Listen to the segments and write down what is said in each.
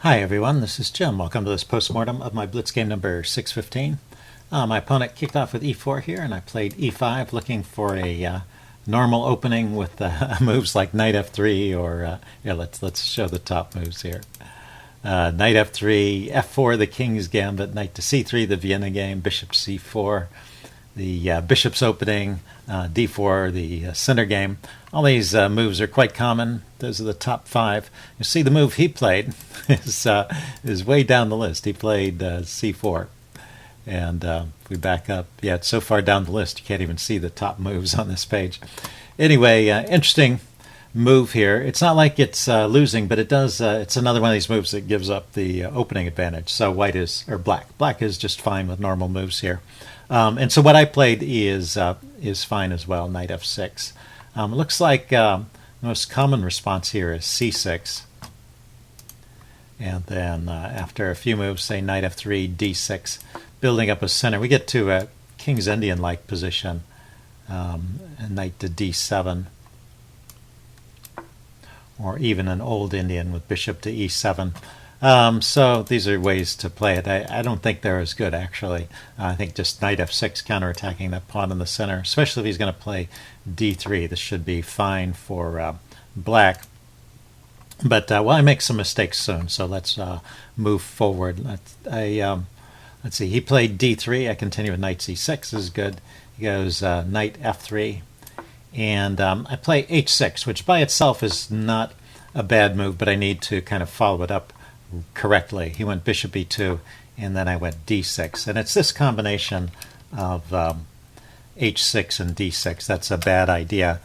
Hi everyone, this is Jim. Welcome to this postmortem of my Blitz game number 615. My opponent kicked off with e4 here, and I played e5 looking for a normal opening with moves like knight f3 or, let's show the top moves here. Knight f3, f4, the king's gambit, knight to c3, the Vienna game, bishop to c4, the bishop's opening, d4, the center game. All these moves are quite common. Those are the top five. You see the move he played is way down the list. He played c4. And if we back up, it's so far down the list you can't even see the top moves on this page. Anyway, interesting move here. It's not like it's losing, but it does. It's another one of these moves that gives up the opening advantage. So black is just fine with normal moves here. And so what I played is fine as well. Knight f6. It looks like the most common response here is c6. And then after a few moves, say knight f3, d6, building up a center, we get to a King's Indian-like position. Knight to d7. Or even an old Indian with bishop to e7. So these are ways to play it. I don't think they're as good, actually. I think just knight f6 counterattacking that pawn in the center, especially if he's going to play d3. This should be fine for black. But I make some mistakes soon, so let's move forward. Let's see. He played d3. I continue with knight c6. This is good. He goes knight f3. And I play h6, which by itself is not a bad move, but I need to kind of follow it up correctly. He went bishop e2, and then I went d6. And it's this combination of h6 and d6 that's a bad idea,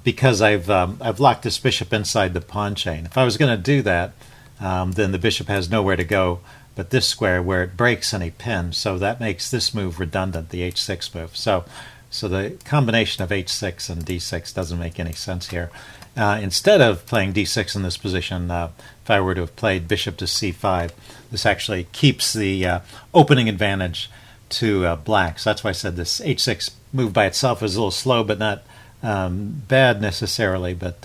because I've locked this bishop inside the pawn chain. If I was going to do that, then the bishop has nowhere to go but this square where it breaks and he pins. So that makes this move redundant, the h6 move. So the combination of h6 and d6 doesn't make any sense here. Instead of playing d6 in this position, if I were to have played bishop to c5, this actually keeps the opening advantage to black. So that's why I said this h6 move by itself is a little slow, but not bad necessarily, but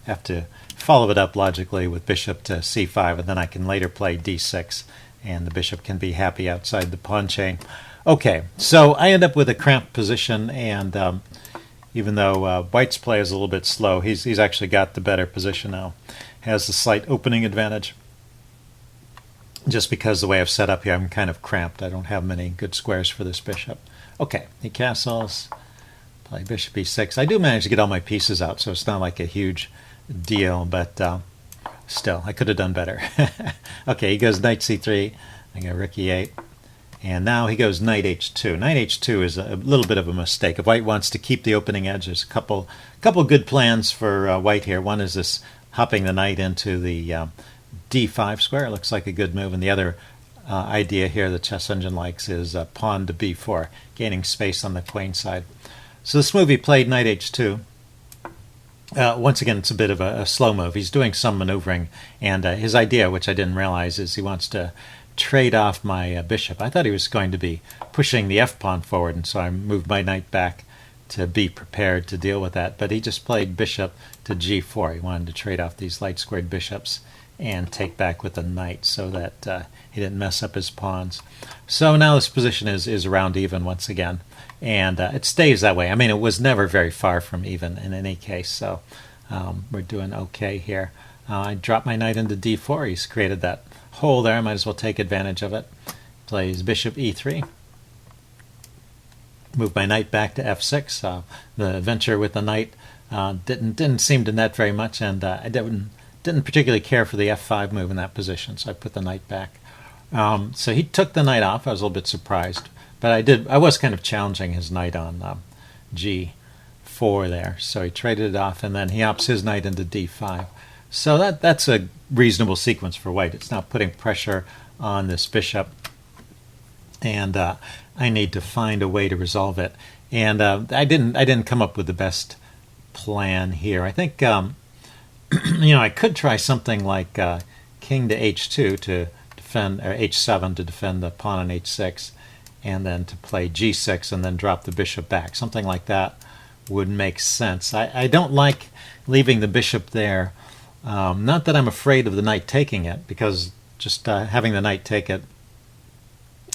have to follow it up logically with bishop to c5, and then I can later play d6, and the bishop can be happy outside the pawn chain. Okay, so I end up with a cramped position, and even though White's play is a little bit slow, he's actually got the better position now. Has the slight opening advantage. Just because the way I've set up here, I'm kind of cramped. I don't have many good squares for this bishop. Okay, he castles. Play bishop e6. I do manage to get all my pieces out, so it's not like a huge deal, but still, I could have done better. Okay, he goes knight c3. I go rook e8. And now he goes knight h2. Knight h2 is a little bit of a mistake. If White wants to keep the opening edge, there's a couple good plans for White here. One is this hopping the knight into the d5 square. It looks like a good move. And the other idea here the chess engine likes is pawn to b4, gaining space on the queen side. So this move he played knight h2. Once again, it's a bit of a slow move. He's doing some maneuvering, and his idea, which I didn't realize, is he wants to trade off my bishop. I thought he was going to be pushing the f-pawn forward, and so I moved my knight back to be prepared to deal with that. But he just played bishop to g4. He wanted to trade off these light-squared bishops and take back with the knight so that he didn't mess up his pawns. So now this position is around even once again. And it stays that way. I mean, it was never very far from even in any case, so we're doing okay here. I dropped my knight into d4. He's created that hole there. I might as well take advantage of it. Plays bishop e3. Move my knight back to f6. The venture with the knight didn't seem to net very much, and I didn't particularly care for the f5 move in that position, so I put the knight back. So he took the knight off. I was a little bit surprised. But I was kind of challenging his knight on g4 there. So he traded it off, and then he opts his knight into d5. So that's a reasonable sequence for White. It's not putting pressure on this bishop, and I need to find a way to resolve it. And I didn't come up with the best plan here. I think I could try something like king to h2 to defend, or h7 to defend the pawn on h6. And then to play g6 and then drop the bishop back. Something like that would make sense. I don't like leaving the bishop there. Not that I'm afraid of the knight taking it, because just having the knight take it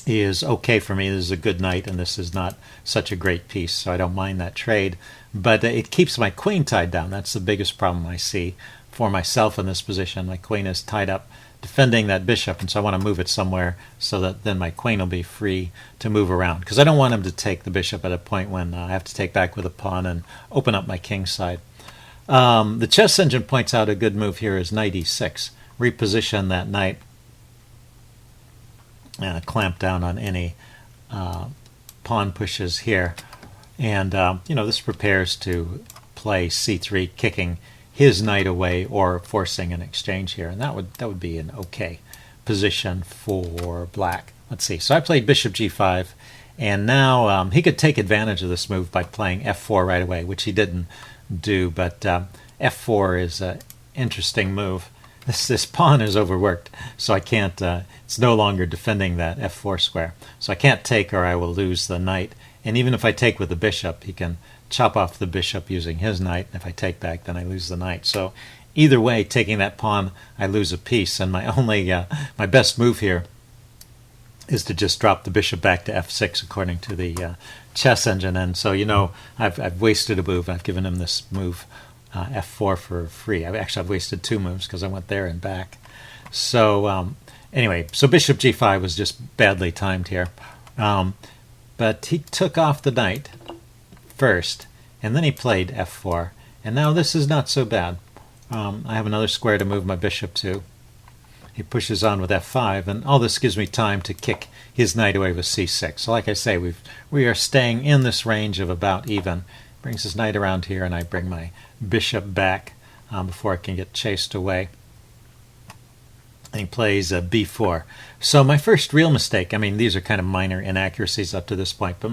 is okay for me. This is a good knight, and this is not such a great piece, so I don't mind that trade. But it keeps my queen tied down. That's the biggest problem I see for myself in this position. My queen is tied up defending that bishop, and so I want to move it somewhere so that then my queen will be free to move around, because I don't want him to take the bishop at a point when I have to take back with a pawn and open up my king side. The chess engine points out a good move here is knight e6. Reposition that knight and clamp down on any pawn pushes here. And this prepares to play c3, kicking his knight away or forcing an exchange here, and that would be an okay position for black. Let's see. So I played bishop g5, and now he could take advantage of this move by playing f4 right away, which he didn't do. But f4 is an interesting move. This pawn is overworked, so I can't. It's no longer defending that f4 square, so I can't take, or I will lose the knight. And even if I take with the bishop, he can chop off the bishop using his knight. If I take back, then I lose the knight. So either way, taking that pawn, I lose a piece. And my only, my best move here is to just drop the bishop back to f6 according to the chess engine. And so I've wasted a move. I've given him this move f4 for free. I've wasted two moves because I went there and back. So anyway, so bishop g5 was just badly timed here. But he took off the knight first, and then he played f4, and now this is not so bad. I have another square to move my bishop to. He pushes on with f5, and all this gives me time to kick his knight away with c6. So like I say, we are staying in this range of about even. Brings his knight around here, and I bring my bishop back before I can get chased away. And he plays b4. So my first real mistake, I mean, these are kind of minor inaccuracies up to this point, but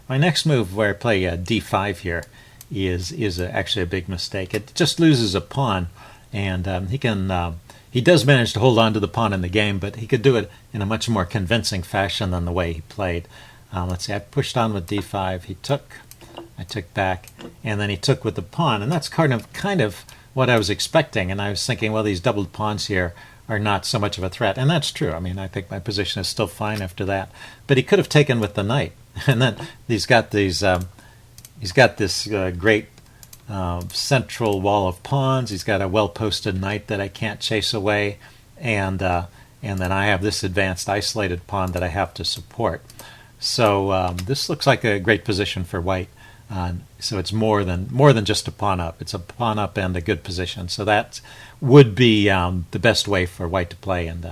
my next move where I play d5 here is actually a big mistake. It just loses a pawn, and he does manage to hold on to the pawn in the game, but he could do it in a much more convincing fashion than the way he played. Let's see, I pushed on with d5. He took, I took back, and then he took with the pawn, and that's kind of what I was expecting. And I was thinking, well, these doubled pawns here are not so much of a threat, and that's true. I mean, I think my position is still fine after that. But he could have taken with the knight, and then he's got this great central wall of pawns. He's got a well-posted knight that I can't chase away, and then I have this advanced isolated pawn that I have to support. So this looks like a great position for white. So it's more than just a pawn up. It's a pawn up and a good position. So that would be the best way for white to play, and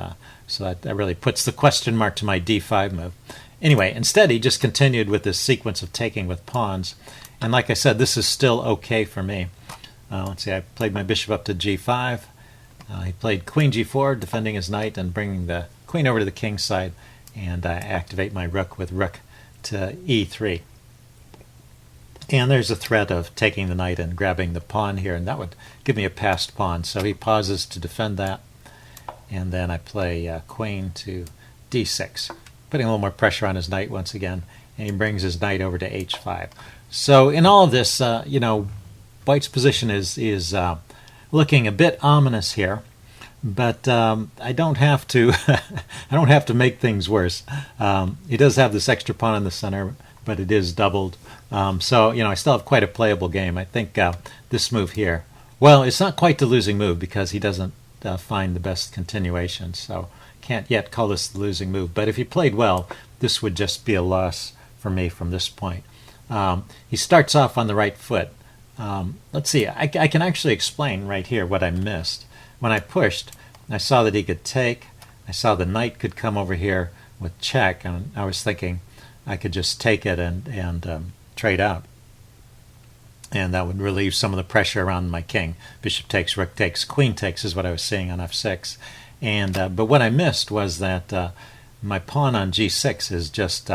so that really puts the question mark to my d5 move. Anyway, instead he just continued with this sequence of taking with pawns, and like I said, this is still okay for me. Let's see, I played my bishop up to g5. He played queen g4, defending his knight and bringing the queen over to the king side, and I activate my rook with rook to e3. And there's a threat of taking the knight and grabbing the pawn here, and that would give me a passed pawn. So he pauses to defend that, and then I play queen to d6, putting a little more pressure on his knight once again, and he brings his knight over to h5. So in all of this, white's position is looking a bit ominous here, but I don't have to I don't have to make things worse. He does have this extra pawn in the center, but it is doubled. So I still have quite a playable game. I think this move here, well, it's not quite the losing move because he doesn't find the best continuation, so can't yet call this the losing move. But if he played well, this would just be a loss for me from this point. He starts off on the right foot. Let's see, I can actually explain right here what I missed. When I pushed, I saw that he could take. I saw the knight could come over here with check, and I was thinking I could just take it and trade out, and that would relieve some of the pressure around my king. Bishop takes, rook takes, queen takes is what I was seeing on f6. And but what I missed was that my pawn on g6 is just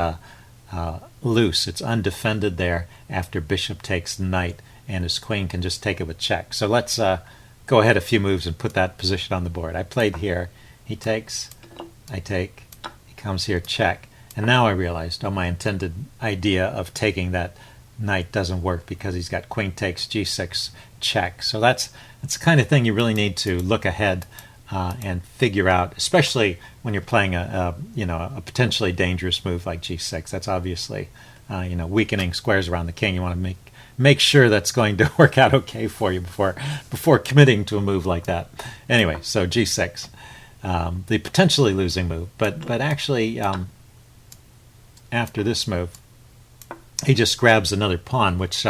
loose. It's undefended there after bishop takes knight, and his queen can just take it with check. So let's go ahead a few moves and put that position on the board. I played here. He takes, I take, he comes here, check. And now I realized, my intended idea of taking that knight doesn't work because he's got queen takes, g6, check. So that's the kind of thing you really need to look ahead and figure out, especially when you're playing a potentially dangerous move like g6. That's obviously weakening squares around the king. You want to make sure that's going to work out okay for you before committing to a move like that. Anyway, so g6, the potentially losing move, but actually after this move, he just grabs another pawn, which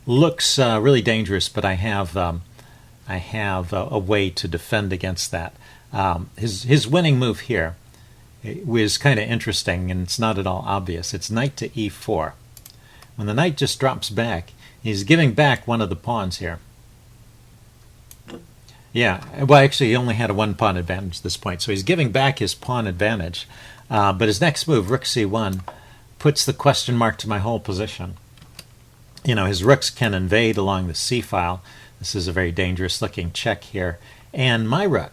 looks really dangerous. But I have a way to defend against that. His winning move here was kind of interesting, and it's not at all obvious. It's knight to e4. When the knight just drops back, he's giving back one of the pawns here. Yeah, well, actually, he only had a one-pawn advantage at this point, so he's giving back his pawn advantage. But his next move, rook c1, puts the question mark to my whole position. His rooks can invade along the c-file. This is a very dangerous-looking check here. And my rook,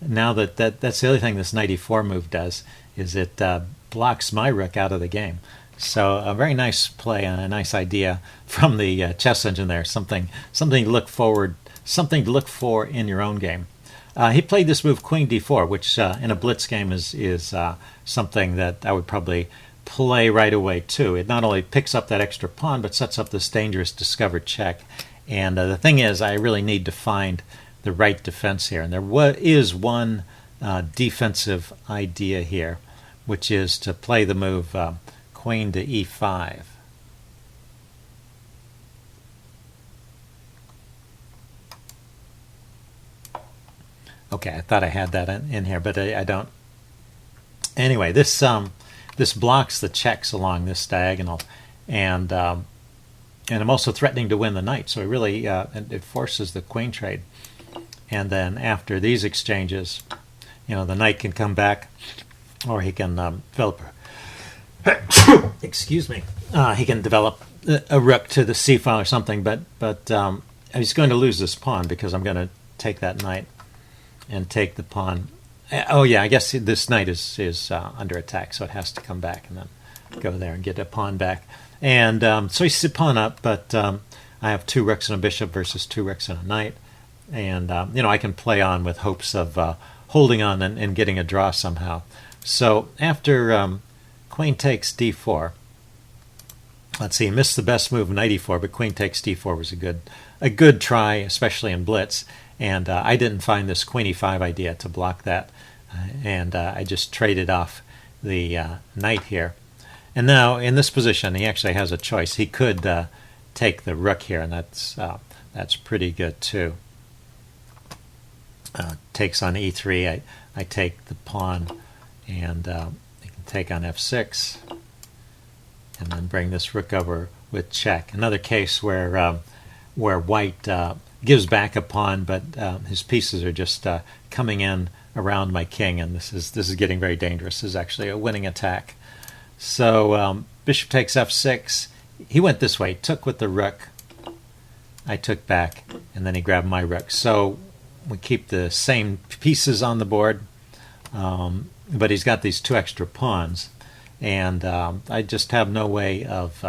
now that's the other thing this knight e4 move does, is it blocks my rook out of the game. So a very nice play and a nice idea from the chess engine there. Something to look for in your own game. He played this move queen d4, which in a blitz game is something that I would probably play right away too. It not only picks up that extra pawn, but sets up this dangerous discovered check. And the thing is, I really need to find the right defense here. And there is one defensive idea here, which is to play the move queen to e5. Okay, I thought I had that in here, but I don't. Anyway, this blocks the checks along this diagonal, and I'm also threatening to win the knight, so it forces the queen trade. And then after these exchanges, the knight can come back, or he can develop. Excuse me. He can develop a rook to the c-file or something, but he's going to lose this pawn because I'm going to take that knight and take the pawn. Oh yeah, I guess this knight is under attack, so it has to come back and then go there and get a pawn back. And so he's a pawn up, but I have two rooks and a bishop versus two rooks and a knight. And I can play on with hopes of holding on and getting a draw somehow. So after queen takes d4, let's see, he missed the best move, knight e4, but queen takes d4 was a good try, especially in blitz. And I didn't find this queen e5 idea to block that. And I just traded off the knight here. And now in this position, he actually has a choice. He could take the rook here, and that's pretty good too. Takes on e3. I take the pawn, and I can take on f6, and then bring this rook over with check. Another case where white gives back a pawn, but his pieces are just coming in around my king, and this is getting very dangerous. This is actually a winning attack. So bishop takes f6. He went this way, took with the rook. I took back, and then he grabbed my rook. So we keep the same pieces on the board, but he's got these two extra pawns, and I just have no way of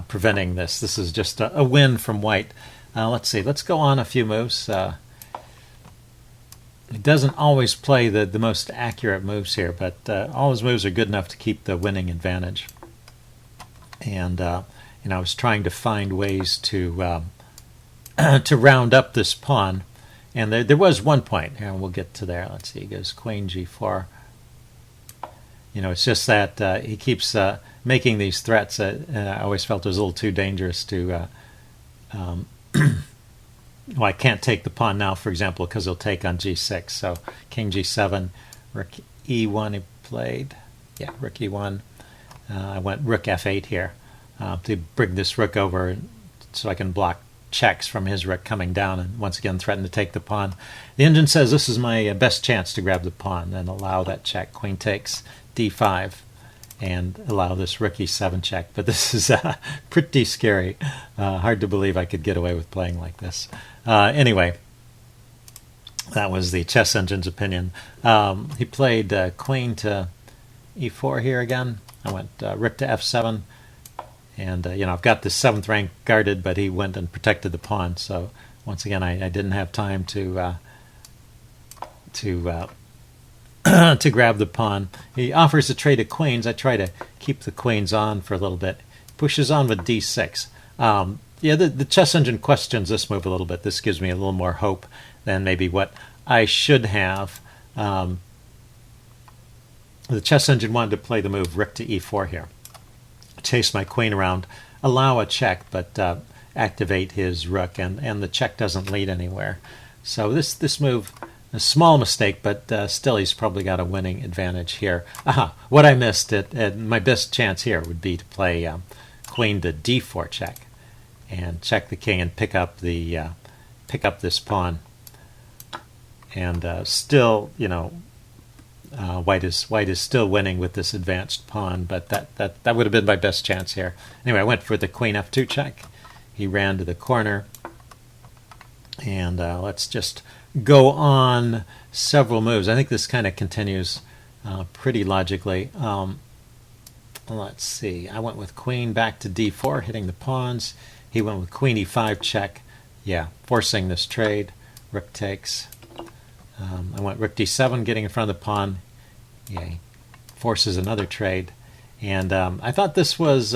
preventing this. This is just a win from white. Let's see. Let's go on a few moves. He doesn't always play the most accurate moves here, but all his moves are good enough to keep the winning advantage. And I was trying to find ways to to round up this pawn, and there was one point. Here, we'll get to there. Let's see. He goes queen g4. It's just that he keeps making these threats. I always felt it was a little too dangerous to. Well, I can't take the pawn now, for example, because he'll take on g6. So king g7, rook e1 he played. Yeah, rook e1. I went rook f8 here to bring this rook over so I can block checks from his rook coming down and once again threaten to take the pawn. The engine says this is my best chance to grab the pawn and allow that check. Queen takes d5 and allow this rook e7 check. But this is pretty scary. Hard to believe I could get away with playing like this. Anyway, that was the chess engine's opinion. He played queen to e4 here again. I went rook to f7. And, I've got the 7th rank guarded, but he went and protected the pawn. So once again, I didn't have time to to to grab the pawn. He offers a trade of queens. I try to keep the queens on for a little bit. Pushes on with d6. Yeah, the chess engine questions this move a little bit. This gives me a little more hope than maybe what I should have. The chess engine wanted to play the move rook to e4 here. Chase my queen around, allow a check, but activate his rook, and the check doesn't lead anywhere. So this move, a small mistake, but still he's probably got a winning advantage here. Aha, what I missed, my best chance here would be to play queen to d4 check, and check the king and pick up this pawn. And still, you know, white is still winning with this advanced pawn, but that would have been my best chance here. Anyway, I went for the queen f2 check. He ran to the corner, and let's just go on several moves. I think this kind of continues pretty logically. Let's see. I went with queen back to d4, hitting the pawns. He went with queen e5 check. Yeah, forcing this trade. Rook takes. I went rook d7, getting in front of the pawn. Yeah, he forces another trade. And I thought this was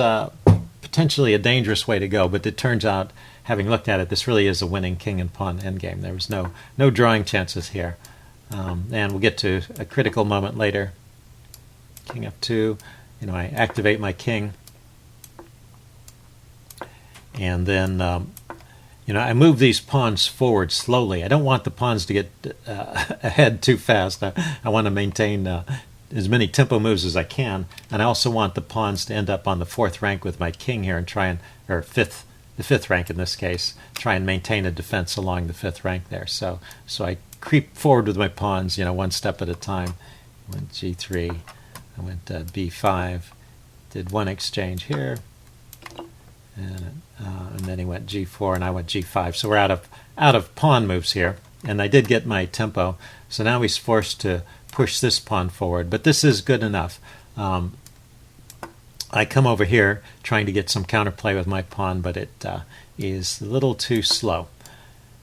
potentially a dangerous way to go, but it turns out, having looked at it, this really is a winning king and pawn endgame. There was no drawing chances here. And we'll get to a critical moment later. King f2. You know, I activate my king. And then you know, I move these pawns forward slowly. I don't want the pawns to get ahead too fast. I want to maintain as many tempo moves as I can, and I also want the pawns to end up on the 4th rank with my king here and try and, or the 5th rank in this case, try and maintain a defense along the 5th rank there. So I creep forward with my pawns, you know, one step at a time. I went g3, I went b5, did one exchange here. And then he went g4 and I went g5. So we're out of pawn moves here, and I did get my tempo. So now he's forced to push this pawn forward, but this is good enough. I come over here trying to get some counterplay with my pawn, but it is a little too slow,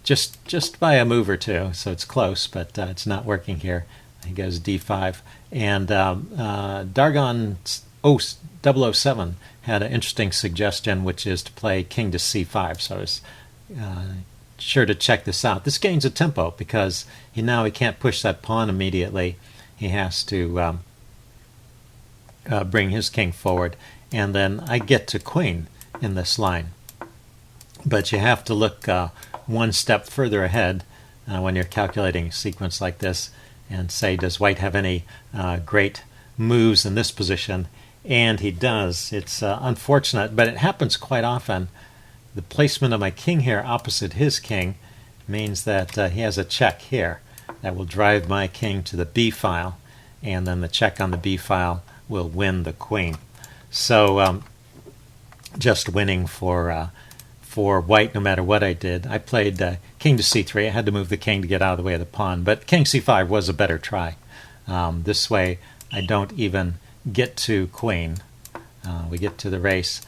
just by a move or two. So it's close, but it's not working here. He goes d5, and Dargon 007 had an interesting suggestion, which is to play king to c5. So I was sure to check this out. This gains a tempo because he can't push that pawn immediately. He has to bring his king forward, and then I get to queen in this line. But you have to look one step further ahead when you're calculating a sequence like this and say, does white have any great moves in this position? And he does. It's unfortunate, but it happens quite often. The placement of my king here opposite his king means that he has a check here that will drive my king to the b file, and then the check on the b file will win the queen. So just winning for white no matter what I did. I played king to c3. I had to move the king to get out of the way of the pawn, but king c5 was a better try. This way I don't even get to queen. We get to the race,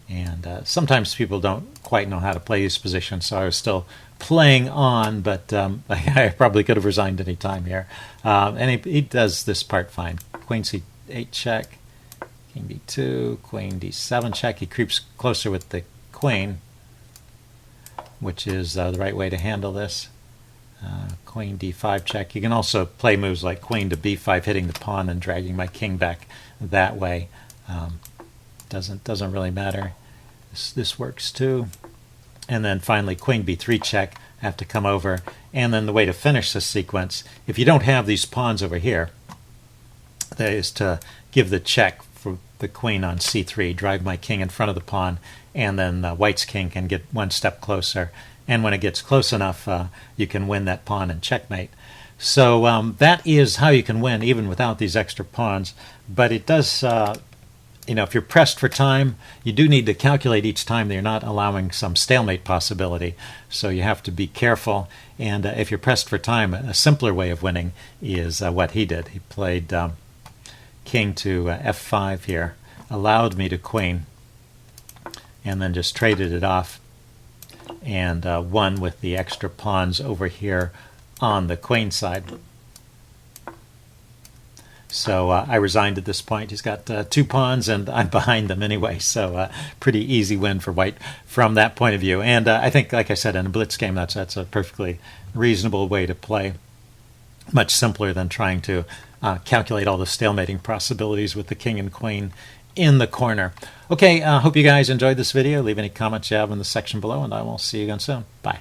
and sometimes people don't quite know how to play these positions, so I was still playing on, but I probably could have resigned any time here. And he does this part fine. Queen c8 check, king d2, queen d7 check. He creeps closer with the queen, which is the right way to handle this. Queen d5 check. You can also play moves like queen to b5, hitting the pawn and dragging my king back that way. Doesn't really matter. This works too. And then finally queen b3 check. I have to come over, and then the way to finish this sequence, if you don't have these pawns over here, that is to give the check for the queen on c3, drive my king in front of the pawn, and then white's king can get one step closer. And when it gets close enough, you can win that pawn and checkmate. So that is how you can win even without these extra pawns. But it does, if you're pressed for time, you do need to calculate each time that you're not allowing some stalemate possibility. So you have to be careful. And if you're pressed for time, a simpler way of winning is what he did. He played king to f5 here, allowed me to queen, and then just traded it off, and won with the extra pawns over here on the queen side. So I resigned at this point. He's got 2 pawns, and I'm behind them anyway. So pretty easy win for white from that point of view. And I think, like I said, in a blitz game, that's a perfectly reasonable way to play. Much simpler than trying to calculate all the stalemating possibilities with the king and queen in the corner. Okay, hope you guys enjoyed this video. Leave any comments you have in the section below, and I will see you again soon. Bye.